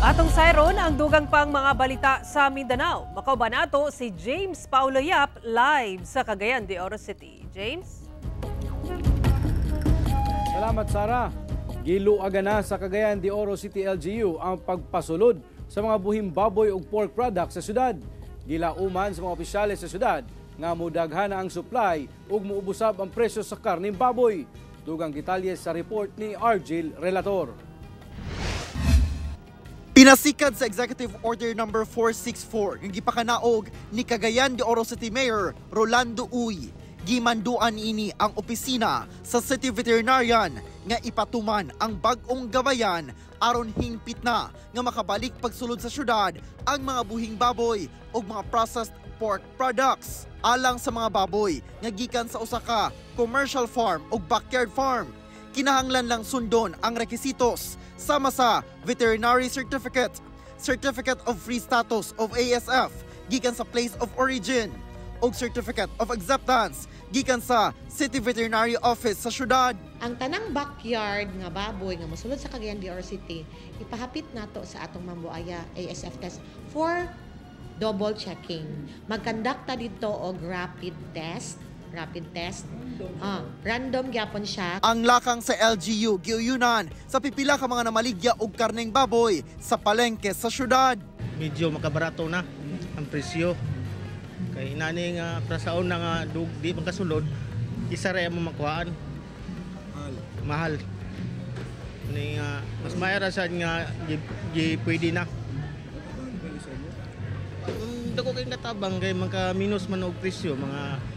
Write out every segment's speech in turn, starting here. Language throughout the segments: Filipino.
Atong sayron ang dugang pang mga balita sa Mindanao. Makauban nato si James Paulo Yap live sa Cagayan de Oro City. James? Salamat, Sarah. Giluagan na sa Cagayan de Oro City LGU ang pagpasulod sa mga buhing baboy ug pork products sa syudad. Gilauman sa mga opisyales sa syudad nga mudaghan na ang supply ug muubusab ang presyo sa karneng baboy. Dugang detalye sa report ni Argel Relator. Pinasikad sa Executive Order No. 464 ng gipakanaog ni Cagayan de Oro City Mayor Rolando Uy. Gimanduan ini ang opisina sa City Veterinarian nga ipatuman ang bag-ong gabayan aron hingpit na nga makabalik pagsulod sa syudad ang mga buhing baboy o mga processed pork products alang sa mga baboy nga gikan sa usa ka commercial farm o backyard farm. Kinahanglan lang sundon ang rekisitos sama sa Veterinary Certificate, Certificate of Free Status of ASF, gikan sa Place of Origin, o Certificate of Acceptance, gikan sa City Veterinary Office sa syudad. Ang tanang backyard nga baboy nga mosulod sa Cagayan de Oro City, ipahapit nato sa atong mambuaya ASF test for double checking. Magkandakta dito og rapid test. Random gyapon siya. Ang lakang sa LGU giuyunan sa pipila ka mga namaligya og karneng baboy sa palengke sa syudad. Medyo makabarato na ang presyo. Kay inani nga prasaon na nga di magkasulod, isa ra mo makuhaan. Mahal. Ni mas mayara sad nga pwede na. Dako kay natabang kay magka minus man og presyo mga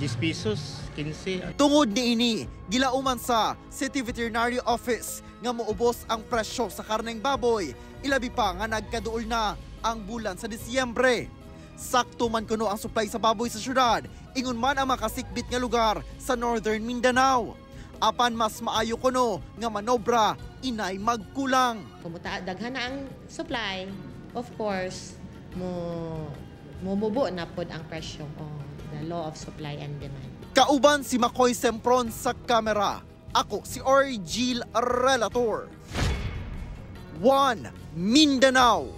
10 pesos, 15. Tungod ni ini, gilauman sa City Veterinary Office nga moubos ang presyo sa karneng baboy, ilabi pa nga nagkaduol na ang bulan sa Disyembre. Sakto man kuno ang supply sa baboy sa syudad, ingon man ang makasikbit nga lugar sa Northern Mindanao. Apan mas maayo kuno nga manobra inay magkulang. Kumuta daghan na ang supply, of course, mubo na pod ang presyo. The law of supply and demand. Kauban si Makoy Sempron sa kamera. Ako si Argel Relator. 1 Mindanao.